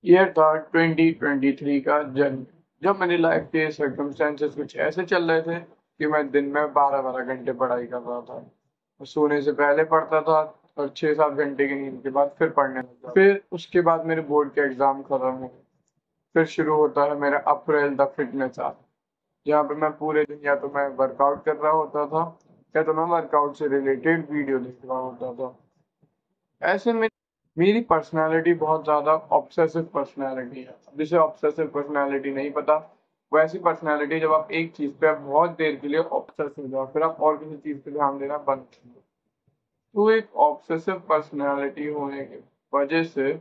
Year था 2023 का जन, जब मेरी लाइफ के सर्कमस्टेंसेस कुछ ऐसे चल रहे थे कि मैं दिन में 12-12 घंटे पढ़ाई कर रहा था। मैं सोने से पहले पढ़ता था और 6-7 घंटे की नींद के बाद फिर पढ़ने लगता। फिर उसके बाद मेरे बोर्ड के एग्जाम खत्म हुए। फिर शुरू होता है मेरा अप्रैल द फिटनेस आप, जहाँ पे मैं पूरे दिन या तो मैं वर्कआउट कर रहा होता था या तो मैं वर्कआउट से रिलेटेड वीडियो देख रहा होता था। ऐसे में मेरी पर्सनालिटी बहुत ज्यादा ऑब्सेसिव पर्सनालिटी है। जिसे ऑब्सेसिव पर्सनालिटी नहीं पता, वो ऐसी पर्सनालिटी जब आप एक चीज पे आप बहुत देर के लिए ऑब्सेस हो जाओ फिर आप और किसी चीज पे ध्यान देना बंद कर दो। तो एक ऑब्सेसिव पर्सनालिटी होने की वजह से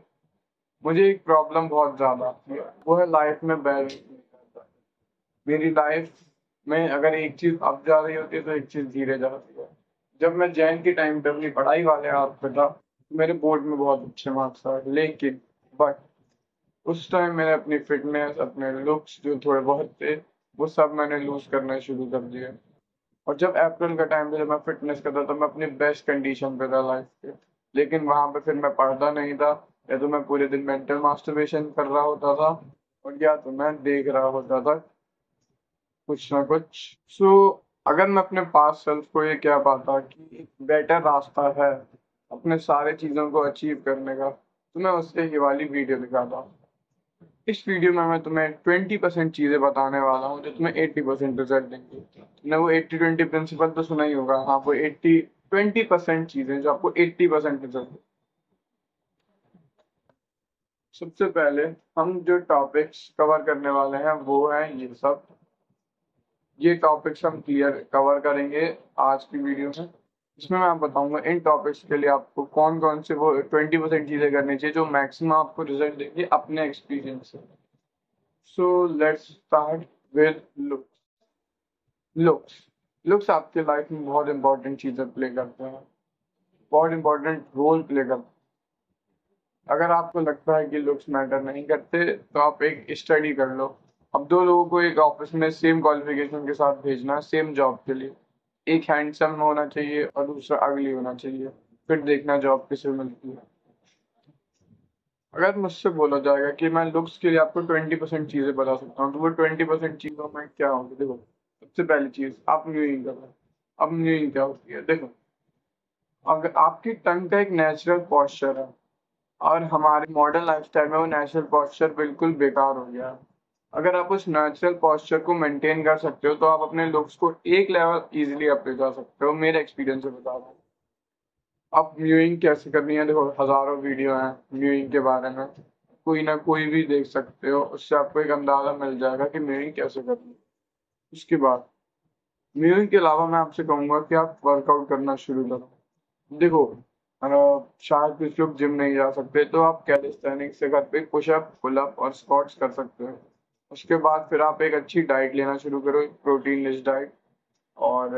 मुझे एक प्रॉब्लम बहुत ज्यादा आती है, वो है लाइफ में बैलेंस नहीं करता। मेरी लाइफ में अगर एक चीज अप जा रही होती है तो एक चीज धीरे जा रही है। जब मैं जैन के टाइम पे अपनी पढ़ाई वाले हाथ पे था, मेरे बोर्ड में बहुत अच्छे मार्क्स आए, लेकिन बट उस टाइम मैंने अपनी फिटनेस, अपने लुक्स जो थोड़े बहुत थे, वो सब मैंने लूज करना शुरू कर दिए। और जब अप्रैल का टाइम था, जब मैं फिटनेस करता था, मैं अपनी बेस्ट कंडीशन पे था लाइफ के, लेकिन वहां पे फिर मैं पढ़ता नहीं था, या तो मैं पूरे दिन मेंटल मास्टरबेशन कर रहा होता था, और या तो मैं देख रहा होता था कुछ ना कुछ। सो अगर मैं अपने पास सेल्फ को ये कह पाता कि एक बेटर रास्ता है अपने सारे चीजों को अचीव करने का, तो मैं उससे ये वाली वीडियो दिखाता। इस वीडियो में मैं तुम्हें 20% चीजें बताने वाला हूँ जो तुम्हें 80% रिजल्ट देंगे। तुमने वो 80-20 प्रिंसिपल तो सुना ही होगा। हाँ, वो 20% चीजें जो आपको 80% रिजल्ट। सबसे पहले हम जो टॉपिक्स कवर करने वाले हैं वो है ये सब। ये टॉपिक्स हम क्लियर कवर करेंगे आज की वीडियो में। इसमें मैं आपको बताऊंगा इन टॉपिक्स के लिए आपको कौन कौन से वो 20% चीजें करनी चाहिए जो मैक्सिमम आपको रिजल्ट देंगे अपने एक्सपीरियंस से। So let's start with looks. Looks looks आपके लाइफ में बहुत इंपॉर्टेंट चीजें प्ले करते हैं, बहुत इंपॉर्टेंट रोल प्ले करते हैं। अगर आपको लगता है कि लुक्स मैटर नहीं करते तो आप एक स्टडी कर लो। अब दो लोगों को एक ऑफिस में सेम क्वालिफिकेशन के साथ भेजना है सेम जॉब के लिए, एक हैंडसम होना चाहिए और दूसरा अगली होना चाहिए, फिर देखना जॉब किसे मिलती है। अगर मुझसे बोला जाएगा कि मैं लुक्स के लिए आपको 20% चीजें बता सकता हूँ, तो वो 20% चीजों में क्या होगी? देखो, सबसे पहली चीज, आप न्यूइंग कर रहे हो। अब न्यूइंग क्या होती है? देखो, अगर आपकी टंग का एक नेचुरल पॉस्चर है और हमारे मॉडर्न लाइफस्टाइल में वो नेचुरल पॉस्चर बिल्कुल बेकार हो गया है। अगर आप उस नेचुरल पॉस्चर को मेंटेन कर सकते हो तो आप अपने लुक्स को एक लेवल इजीली अप ले जा सकते हो, मेरे एक्सपीरियंस से बता रहा हूँ। अब व्यूइंग कैसे करनी है? देखो, हजारों वीडियो हैं व्यूइंग के बारे में, कोई ना कोई भी देख सकते हो, उससे आपको एक अंदाजा मिल जाएगा कि व्यूइंग कैसे करनी है। उसके बाद व्यूइंग के अलावा मैं आपसे कहूंगा कि आप वर्कआउट करना शुरू करो। देखो, शायद कुछ लोग जिम नहीं जा सकते तो आप कैलिस्थेनिक्स से घर पे पुशअप, पुलअप और स्क्वाट्स कर सकते हो। उसके बाद फिर आप एक अच्छी डाइट लेना शुरू करो, एक प्रोटीन रिच डाइट। और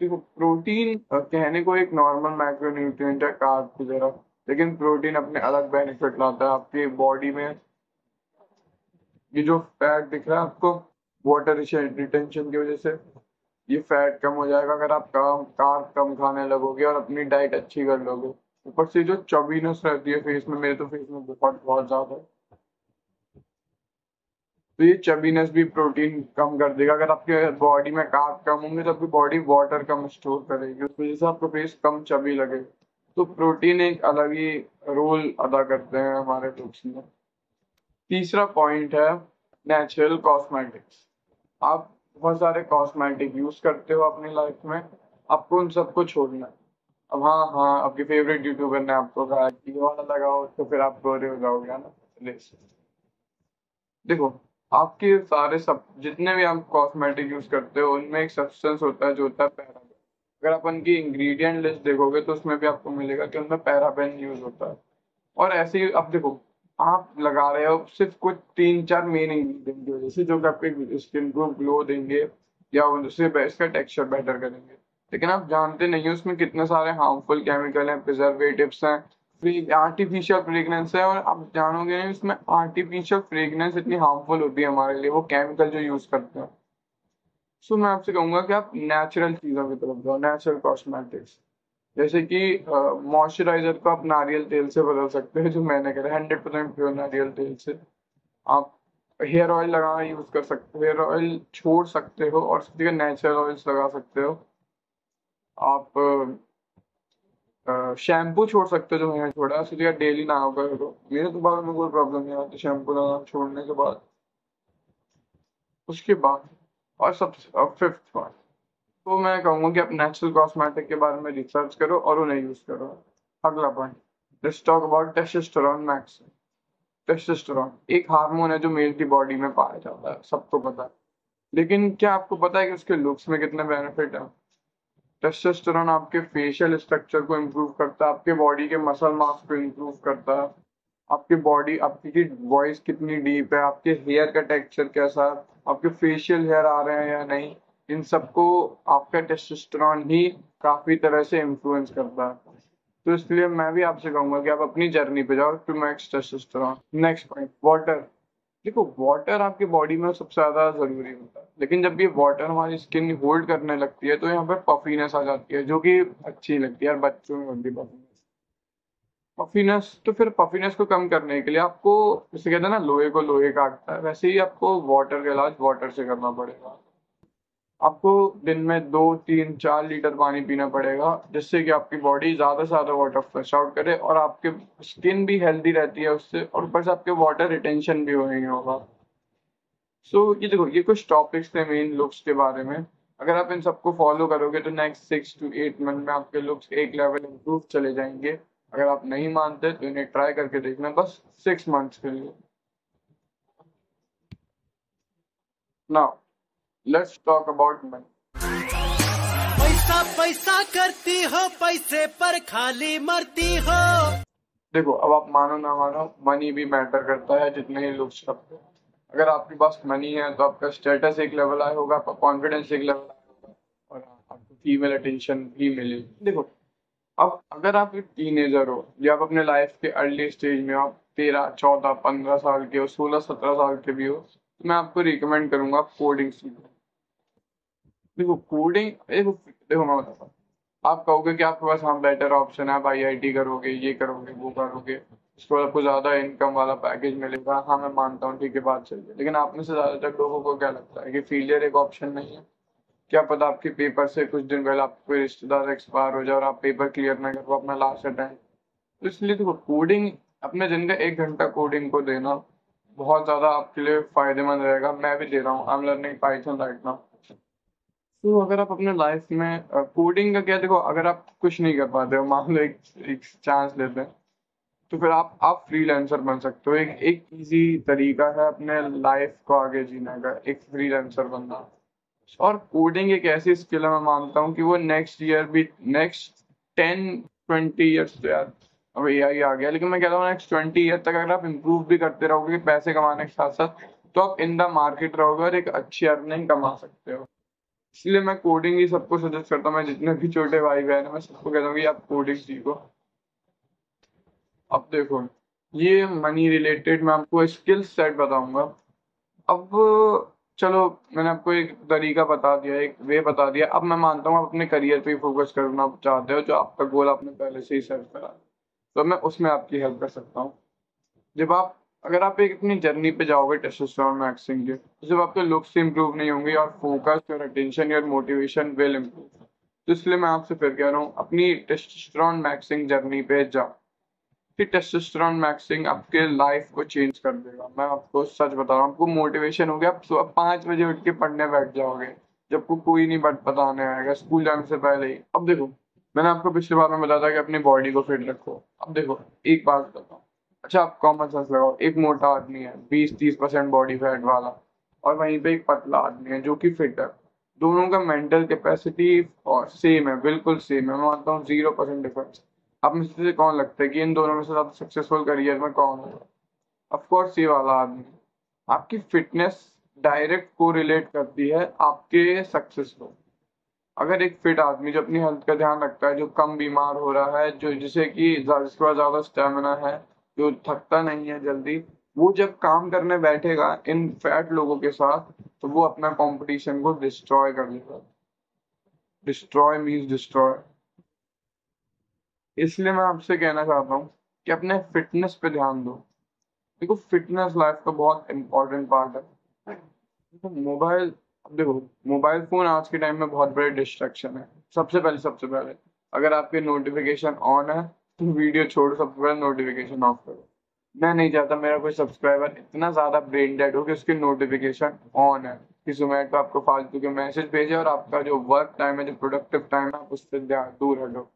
देखो, प्रोटीन कहने को एक नॉर्मल मैक्रोन्यूट्रिएंट है कार्ब की तरह, लेकिन प्रोटीन अपने अलग बेनिफिट लाता है आपकी बॉडी में। ये जो फैट दिख रहा है आपको वाटर रिटेंशन की वजह से, ये फैट कम हो जाएगा अगर आप कार्ब कम खाने लगोगे और अपनी डाइट अच्छी कर लोगे। ऊपर से जो चबीनेस रहती है फेस में, मेरे तो फेस में बहुत बहुत ज्यादा है, तो ये चबीनेस भी प्रोटीन कम कर देगा। अगर आपके बॉडी में कार्ब कम होंगे तो आपकी बॉडी वाटर कम स्टोर करेगी, उस वजह से आपको फेस कम चबी लगे। तो प्रोटीन एक अलग ही रोल अदा करते हैं हमारे लुक्स में। तीसरा पॉइंट है नेचुरल कॉस्मेटिक्स। आप बहुत सारे कॉस्मेटिक यूज करते हो अपनी लाइफ में, आपको उन सबको छोड़ना है। अब हाँ हाँ, आपके फेवरेट यूट्यूबर ने आपको कहा कि ये वाला लगाओ तो फिर आप गोरे हो जाओगे, है ना? देखो, आपके सारे सब जितने भी आप कॉस्मेटिक यूज करते हो उनमें एक सब्सटेंस होता है जो होता है पैराबेन। अगर आप उनकी इंग्रेडिएंट लिस्ट देखोगे तो उसमें भी आपको मिलेगा कि उनमें पैराबेन यूज होता है। और ऐसे ही अब देखो, आप लगा रहे हो सिर्फ कुछ 3-4 मेन इंग्रेडिएंट की वजह से जो कि आपके स्किन को ग्लो देंगे या उससे इसका टेक्सचर बेटर करेंगे, लेकिन आप जानते नहीं हो उसमें कितने सारे हार्मफुल केमिकल हैं, प्रिजर्वेटिव्स हैं, आर्टिफिशियल फ्रेग्रेंस है। और आप जानोगे नहीं उसमें आर्टिफिशियल फ्रेग्रेंस इतनी हार्मफुल होती है हमारे लिए, वो केमिकल जो यूज करते हैं। सो मैं आपसे कहूंगा कि आप नेचुरल चीजों की तरफ जाओ, नेचुरल कॉस्मेटिक्स। जैसे कि मॉइस्चराइजर को आप नारियल तेल से बदल सकते हो, जो मैंने करा 100% प्योर नारियल तेल से। आप हेयर ऑयल लगाना यूज कर सकते हो, हेयर ऑयल छोड़ सकते हो और उसकी जगह नेचुरल ऑयल्स लगा सकते हो। आप शैम्पू छोड़ सकते हो, जो मैंने छोड़ा, उसकी जगह डेली नहाओ करो। मेरे तो बालों में कोई प्रॉब्लम नहीं आती शैम्पू लगाना छोड़ने के बाद। उसके बाद और सबसे फिफ्थ पॉइंट, तो मैं कहूँगा कि आप नेचुरल कॉस्मेटिक के बारे में रिसर्च करो और उन्हें यूज करो। अगला point, let's talk about testosterone max. Testosterone एक हार्मोन है जो मेल की बॉडी में पाया जाता है, सबको पता है। लेकिन क्या आपको पता है कि उसके लुक्स में कितने बेनिफिट है? टेस्टोस्टेरोन आपके फेशियल स्ट्रक्चर को इम्प्रूव करता है, आपके बॉडी के मसल मास को इम्प्रूव करता है, आपकी बॉडी, आपकी वॉइस कितनी डीप है, आपके हेयर का टेक्सचर कैसा है, आपके फेशियल हेयर आ रहे हैं या नहीं, इन सबको आपका टेस्टोस्टेरोन ही काफी तरह से इन्फ्लुएंस करता है। तो इसलिए मैं भी आपसे कहूंगा कि आप अपनी जर्नी पे जाओ to max testosterone. Next point, water. देखो, वाटर आपकी बॉडी में सबसे ज्यादा जरूरी होता है, लेकिन जब ये वाटर हमारी स्किन होल्ड करने लगती है तो यहाँ पे पफीनेस आ जाती है, जो कि अच्छी लगती है यार, बच्चों में बनती पफीनेस। पफीनेस, तो फिर पफीनेस को कम करने के लिए आपको, जैसे कहते हैं ना लोहे को लोहे काटता है, वैसे ही आपको वाटर का इलाज वाटर से करना पड़ेगा। आपको दिन में 2 3 4 लीटर पानी पीना पड़ेगा, जिससे कि आपकी बॉडी ज्यादा से ज्यादा वाटर फ्लश आउट करे और आपके स्किन भी हेल्दी रहती है उससे, और ऊपर से आपके वाटर रिटेंशन भी होगा। सो ये देखो, ये कुछ टॉपिक्स थे मेन लुक्स के बारे में। अगर आप इन सबको फॉलो करोगे तो नेक्स्ट 6 to 8 मंथ में आपके लुक्स एक लेवल इम्प्रूव चले जाएंगे। अगर आप नहीं मानते तो इन्हें ट्राई करके देखना, बस 6 मंथ्स के लिए। Now let's talk about money. पैसा पैसा करती हो, पैसे पर खाली मरती हो। देखो, अब आप मानो ना मानो, मनी भी मैटर करता है जितने ही लुक्स करते हैं। अगर आपके पास मनी है तो आपका स्टेटस एक लेवल आया होगा, आपका कॉन्फिडेंस एक लेवल आया होगा, और आपको फीमेल अटेंशन भी मिलेगी। देखो, अब अगर आप एक टीनेजर हो या आप अपने लाइफ के अर्ली स्टेज में हो, आप 13 14 15 साल के हो, 16 17 साल के भी हो, तो मैं आपको रिकमेंड करूंगा आप कोडिंग सीखो। देखो कोडिंग, देखो देखो मैं बताता हूँ। आप कहोगे कि आपके पास हाँ बेटर ऑप्शन है, आप आईआईटी करोगे, ये करोगे, वो करोगे, उसके बाद आपको ज्यादा इनकम वाला पैकेज मिलेगा। हाँ मैं मानता हूँ, ठीक है, बात सही है, लेकिन आप में से ज्यादातर लोगों को क्या लगता है कि फेलियर एक ऑप्शन नहीं है? क्या पता आपके पेपर से कुछ दिन पहले आपको कोई रिश्तेदार एक्सपायर हो जाए और आप पेपर क्लियर ना कर पाओ अपना लास्ट अटेम्प्ट। तो इसलिए देखो, कोडिंग, अपने दिन का 1 घंटा कोडिंग को देना बहुत ज्यादा आपके लिए फायदेमंद रहेगा। मैं भी दे रहा हूँ, I am learning Python right now. तो अगर आप अपने लाइफ में कोडिंग का क्या, देखो अगर आप कुछ नहीं कर पाते हो, मान लो एक चांस लेते हैं, तो फिर आप फ्रीलांसर बन सकते हो। एक एक इजी तरीका है अपने लाइफ को आगे जीने का, एक फ्रीलांसर बनना। और कोडिंग एक ऐसी स्किल है, मैं मानता हूँ कि वो नेक्स्ट ईयर भी, नेक्स्ट 10 20 ईयर्स, तो यार अब एआई आ गया, लेकिन मैं कह रहा हूँ नेक्स्ट 20 ईयर तक अगर आप इम्प्रूव भी करते रहोगे पैसे कमाने के साथ साथ, तो आप इन द मार्केट रहोगे और एक अच्छी अर्निंग कमा सकते हो। इसलिए मैं कोडिंग ही सबको सजेस्ट करता हूँ। मैं जितने भी छोटे भाई बहन हैं, मैं सबको कहता हूँ कि आप कोडिंग सीखो। अब देखो, ये मनी रिलेटेड मैं आपको स्किल सेट बताऊंगा। अब चलो, मैंने आपको एक तरीका बता दिया, एक वे बता दिया। अब मैं मानता हूँ आप अपने करियर पे ही फोकस करना चाहते हो, जो आपका गोल आपने पहले से ही सेट करा, तो मैं उसमें आपकी हेल्प कर सकता हूँ। जब आप, अगर आप एक अपनी जर्नी पे जाओगे टेस्टोस्टेरोन मैक्सिंग के, तो जब आपके लुक्स इंप्रूव नहीं होंगे और फोकस और अटेंशन और मोटिवेशन विल इम्प्रूव। तो इसलिए मैं आपसे फिर कह रहा हूँ, अपनी टेस्टोस्टेरोन मैक्सिंग जर्नी पे जाओ। कि टेस्टोस्टेरोन मैक्सिंग आपके लाइफ को चेंज कर देगा। मैं आपको सच बता रहा हूँ, आपको मोटिवेशन हो गया, आप सुबह 5 बजे उठ के पढ़ने बैठ जाओगे, जब को कोई नहीं बताने आएगा स्कूल जाने से पहले ही। अब देखो, मैंने आपको पिछली बार में बताया था कि अपनी बॉडी को फिट रखो। अब देखो, एक बात बताता हूँ, अच्छा आप कॉमन सेंस लगाओ, एक मोटा आदमी है 20 30% बॉडी फैट वाला, और वहीं पे एक पतला आदमी है जो कि फिट है। दोनों का मेंटल कैपेसिटी और सेम है, बिल्कुल सेम है, मैं मानता हूँ 0% डिफरेंस। आप में से कौन लगता है कि इन दोनों में से ज्यादा सक्सेसफुल करियर में कौन होगा? ऑफ कोर्स ये वाला आदमी। आपकी फिटनेस डायरेक्ट को रिलेट करती है आपके सक्सेस को। अगर एक फिट आदमी जो अपनी हेल्थ का ध्यान रखता है, जो कम बीमार हो रहा है, जो जिसे कि जिसके पास ज्यादा स्टेमिना है, जो थकता नहीं है जल्दी, वो जब काम करने बैठेगा इन फैट लोगों के साथ, तो वो अपना कंपटीशन को डिस्ट्रॉय कर लेगा। Destroy means destroy. इसलिए मैं आपसे कहना चाहता हूँ कि अपने फिटनेस पे ध्यान दो। देखो फिटनेस लाइफ का बहुत इंपॉर्टेंट पार्ट है। देखो मोबाइल, अब देखो मोबाइल फोन आज के टाइम में बहुत बड़े डिस्ट्रैक्शन है। सबसे पहले अगर आपके नोटिफिकेशन ऑन है तो वीडियो छोड़ो, सबसे पहले नोटिफिकेशन ऑफ करो। मैं नहीं चाहता मेरा कोई सब्सक्राइबर इतना ज्यादा ब्रेन डेड हो कि उसकी नोटिफिकेशन ऑन है कि जोमेटो आपको फालतू के मैसेज भेजे और आपका जो वर्क टाइम है, जो प्रोडक्टिव टाइम है, आप उससे दूर हटो।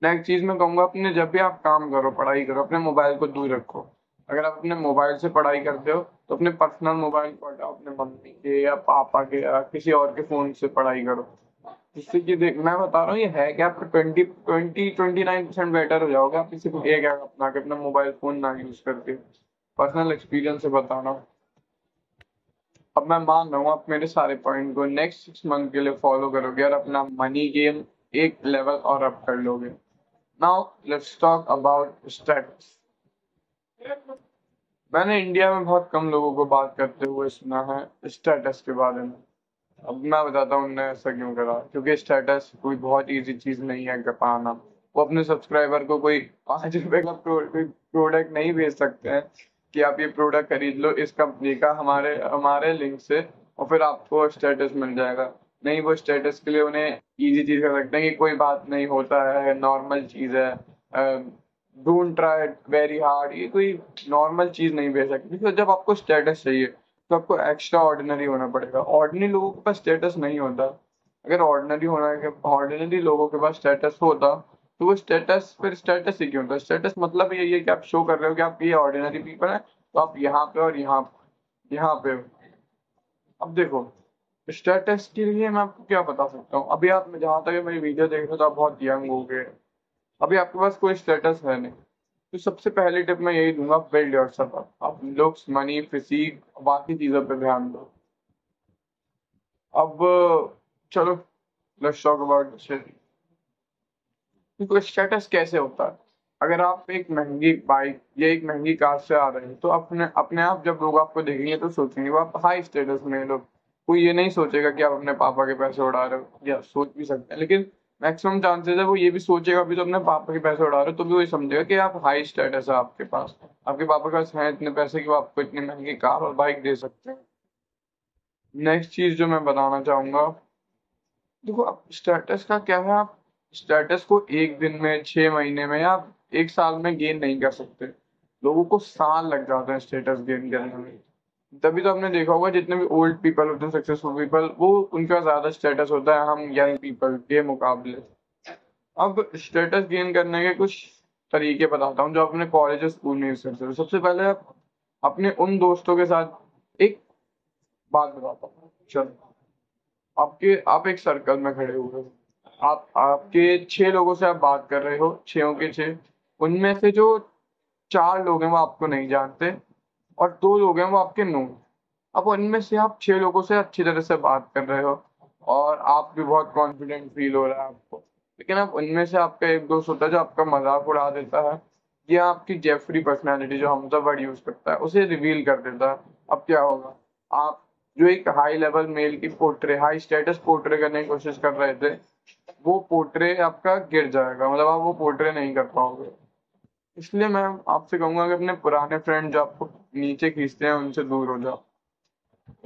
नेक्स्ट चीज मैं कहूंगा, अपने जब भी आप काम करो, पढ़ाई करो, अपने मोबाइल को दूर रखो। अगर आप अपने मोबाइल से पढ़ाई करते हो तो अपने पर्सनल मोबाइल को हटाओ, अपने मम्मी के या पापा के या किसी और के फोन से पढ़ाई करो। जिससे कि देख, मैं बता रहा हूँ ये है कि आप 29% बेटर हो जाओगे आप किसी को एक ऐप अपना के अपना मोबाइल फोन ना यूज करके। पर्सनल एक्सपीरियंस से बता रहा हूँ। अब मैं मान रहा हूँ आप मेरे सारे पॉइंट को नेक्स्ट 6 मंथ के लिए फॉलो करोगे और अपना मनी गेम एक लेवल और अप कर लोगे। Now let's talk about status. मैंने इंडिया में बहुत कम लोगों को बात करते हुए सुना है स्टेटस के बारे में। अब मैं बताता हूँ उनने ऐसा क्यों करा, क्योंकि स्टेटस कोई बहुत इजी चीज नहीं है कर पाना। वो अपने सब्सक्राइबर को कोई 5 रुपए का प्रोडक्ट नहीं भेज सकते हैं कि आप ये प्रोडक्ट खरीद लो इस कंपनी का हमारे हमारे लिंक से और फिर आपको स्टेटस मिल जाएगा। नहीं, वो स्टेटस के लिए उन्हें इजी चीज कर सकते हैं कि कोई बात नहीं, होता है, नॉर्मल चीज है, डोंट ट्राई वेरी हार्ड, ये कोई नॉर्मल चीज नहीं भेज सकती। तो जब आपको स्टेटस चाहिए तो आपको एक्स्ट्रा ऑर्डिनरी होना पड़ेगा। ऑर्डिनरी लोगों के पास स्टेटस नहीं होता। अगर ऑर्डिनरी लोगों के पास स्टेटस होता तो वो स्टेटस फिर स्टेटस ही क्यों था? स्टेटस मतलब यही है कि आप शो कर रहे हो कि आप ये ऑर्डिनरी पीपल है, तो आप यहाँ पे और यहाँ पे हो। अब देखो स्टेटस के लिए मैं आपको क्या बता सकता हूँ। अभी आप जहाँ तक मेरी वीडियो देख रहे हो तो आप बहुत यंग हो गए, अभी आपके पास कोई स्टेटस है नहीं। तो सबसे पहली टिप मैं यही दूंगा, बिल्ड योरसेल्फ अप। आप लुक्स, मनी, फिजिक, बाकी चीजों पे ध्यान दो। अब चलो लेट्स टॉक अबाउट शिट। देखो स्टेटस कैसे होता है। अगर आप एक महंगी बाइक या एक महंगी कार से आ रहे हैं तो अपने अपने आप जब लोग आपको देखेंगे तो सोचेंगे वो आप हाई स्टेटस में हैं। लोग, कोई ये नहीं सोचेगा कि आप अपने पापा के पैसे उड़ा रहे हो, या सोच भी सकते हैं लेकिन मैक्सिमम चांसेस है वो ये भी सोचेगा भी तो अपने पापा के पैसे उड़ा रहे हो तो भी वही समझेगा कि आप हाई स्टेटस है आपके पास। आपके पापा के पास है इतने पैसे कि वो आपको इतनी महंगी कार और बाइक दे सकते हैं। नेक्स्ट चीज जो मैं बताना चाहूंगा, देखो अब स्टेटस का क्या है, आप स्टेटस को एक दिन में, 6 महीने में या एक साल में गेन नहीं कर सकते। लोगों को साल लग जाते हैं स्टेटस गेन करने में। तभी तो आपने देखा होगा जितने भी ओल्ड पीपल होते हैं, सक्सेसफुल पीपल, वो उनका ज्यादा स्टेटस होता है हम यंग पीपल के मुकाबले। अब स्टेटस गेन करने के कुछ तरीके बताता हूँ जो अपने कॉलेज और स्कूल में यूज करते हो। सबसे पहले आप अपने उन दोस्तों के साथ एक बात बताता हूँ। चलो, आप एक सर्कल में खड़े हुए हो, आप आपके 6 लोगों से आप बात कर रहे हो, 6 के 6। उनमें से जो 4 लोग हैं वो आपको नहीं जानते और 2 लोग हैं वो आपके नो। अब उनमें से आप 6 लोगों से अच्छी तरह से बात कर रहे हो और आप भी बहुत कॉन्फिडेंट फील हो रहा है आपको, लेकिन अब उनमें से आपका एक दोस्त होता है जो आपका मजाक उड़ा देता है, या आपकी जेफरी पर्सनैलिटी जो हम सब वर्ड यूज करता है उसे रिवील कर देता है। अब क्या होगा, आप जो एक हाई लेवल मेल की पोर्ट्रे, हाई स्टेटस पोर्ट्रे करने की कोशिश कर रहे थे, वो पोर्ट्रे आपका गिर जाएगा, मतलब आप वो पोर्ट्रे नहीं कर पाओगे। इसलिए मैं आपसे कहूंगा कि अपने पुराने फ्रेंड जो आपको नीचे खींचते हैं उनसे दूर हो जाओ।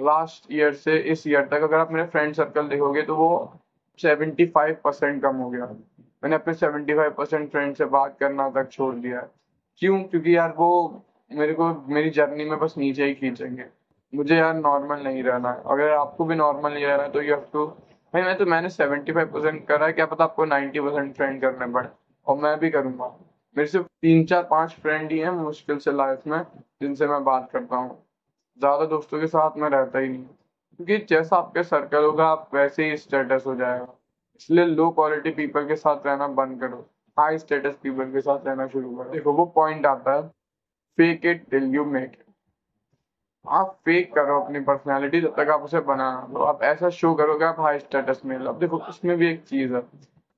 लास्ट ईयर से इस ईयर तक अगर आप मेरे फ्रेंड सर्कल देखोगे तो वो 75% कम हो गया। मैंने अपने 75% फ्रेंड से बात करना तक छोड़ दिया है। क्यों? क्योंकि यार वो मेरे को मेरी जर्नी में बस नीचे ही खींचेंगे। मुझे यार नॉर्मल नहीं रहना है। अगर आपको भी नॉर्मल नहीं रहना है तो यू हैव टू, भाई मैंने 75% करा है, क्या पता आपको 90% फ्रेंड करने पड़े, और मैं भी करूंगा। मेरे सिर्फ 3 4 5 फ्रेंड ही हैं मुश्किल से लाइफ में जिनसे मैं बात करता हूँ। ज्यादा दोस्तों के साथ में रहता ही नहीं, क्योंकि जैसा आपका सर्कल होगा आप वैसे ही स्टेटस हो जाएगा। इसलिए लो क्वालिटी पीपल के साथ रहना बंद करो, हाई स्टेटस पीपल के साथ रहना शुरू करो। देखो वो पॉइंट आता है, fake it till you make it. आप फेक करो अपनी पर्सनैलिटी जब तक आप उसे बना ना लो। आप ऐसा शो करोगे आप हाई स्टेटस में लो। अब देखो इसमें भी एक चीज है,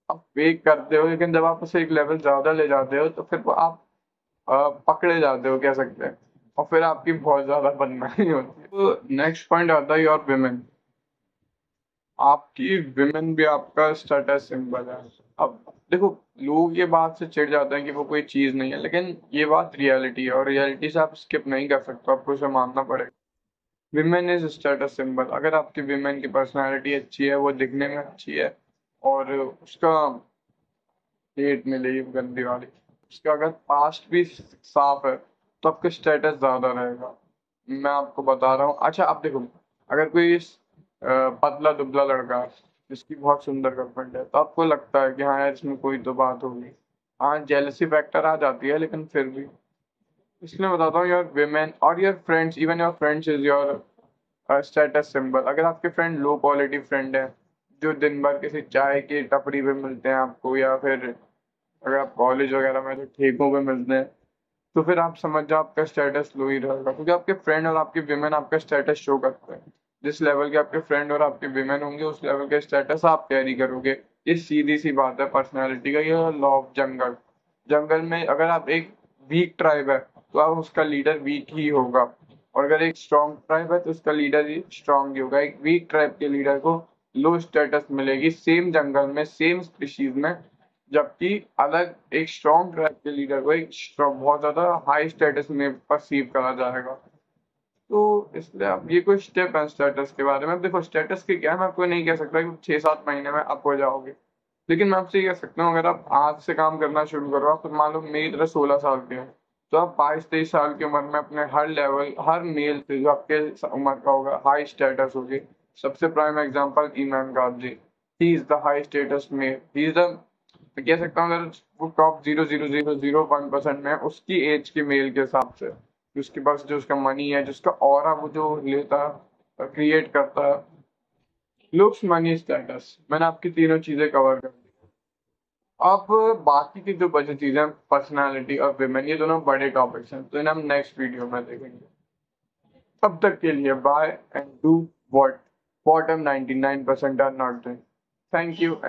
आप फेक करते हो लेकिन जब आप उसे एक लेवल ज्यादा ले जाते हो तो फिर वो आप पकड़े जाते हो, कह सकते हैं, और फिर आपकी बहुत ज्यादा बदनामी होती है। तो नेक्स्ट पॉइंट आता है योर विमेन। आपकी विमेन भी आपका स्टेटस सिंबल है। अब देखो, लोग ये बात से चिढ़ जाते हैं कि वो कोई चीज नहीं है, लेकिन ये बात रियलिटी है और रियलिटी से आप स्किप नहीं कर सकते, आपको उसे मानना पड़ेगा। Women is status symbol. अगर आपकी विमेन की पर्सनालिटी अच्छी है, वो दिखने में अच्छी है, और उसका पेट में ले गंदी वाली, उसका अगर पास्ट भी साफ है, तो आपका स्टेटस ज्यादा रहेगा। मैं आपको बता रहा हूँ। अच्छा, आप देखो, अगर कोई पतला दुबला लड़का है जिसकी बहुत सुंदर गर्लफ्रेंड है, तो आपको लगता है कि हाँ यार, इसमें कोई तो बात होगी। हाँ, जेलसी फैक्टर आ जाती है, लेकिन फिर भी। इसलिए बताता हूँ, योर विमेन और your friends, even your friends is your status symbol. अगर आपके फ्रेंड लो क्वालिटी फ्रेंड है, जो दिन भर किसी चाय की टपरी पे मिलते हैं आपको, या फिर अगर आप कॉलेज वगैरह में जो ठेकों पे मिलते हैं, तो फिर आप समझ जाओ आपका स्टेटस लो ही रहेगा, क्योंकि आपके फ्रेंड और आपके विमेन आपका स्टेटस शो करते हैं। जिस लेवल के आपके फ्रेंड और आपके विमेन होंगे, उस लेवल का स्टेटस आप कैरी करोगे। ये सीधी सी बात है पर्सनैलिटी का, ये लॉ ऑफ जंगल। जंगल में अगर आप एक वीक ट्राइब है, तो आप उसका लीडर वीक ही होगा, और अगर एक स्ट्रॉन्ग ट्राइब है, तो उसका लीडर ही स्ट्रॉन्ग ही होगा। एक वीक ट्राइब के लीडर को लो स्टेटस मिलेगी सेम जंगल में, सेम स्पीशीज में, जबकि अलग एक स्ट्रॉन्ग ट्राइब के लीडर को एक बहुत ज्यादा हाई स्टेटस में परसीव करा जाएगा। तो इसलिए आप ये कोई स्टेप है स्टेटस के बारे में। अब देखो, स्टेटस के क्या है, मैं आपको नहीं कह सकता कि 6-7 महीने में आप हो जाओगे, लेकिन मैं आपसे ये कह सकता हूँ, अगर आप आज से काम करना शुरू करो, आप मान लो मेरी तरह 16 साल के हैं, तो आप 22-23 साल की उम्र में अपने हर लेवल, हर मेल से जो आपके उम्र का होगा, हाई स्टेटस होगी। सबसे prime example Imran Khan ji, he is the high status male, he is the, मैं कह सकता हूँ, अगर वो टॉप 0.0001% में है, उसकी एज के मेल के हिसाब से, उसके पास जो उसका मनी है, जिसका ऑरा वो जो लेता क्रिएट करता है, लुक्स, मनी, स्टेटस, मैंने आपकी तीनों चीजें कवर कर दी। अब बाकी की जो बची चीजें, पर्सनालिटी और विमेन, ये दोनों बड़े टॉपिक्स हैं, तो इन्हें हम नेक्स्ट वीडियो में देखेंगे। तब तक के लिए bye, and do what bottom 99% are not doing. Thank you.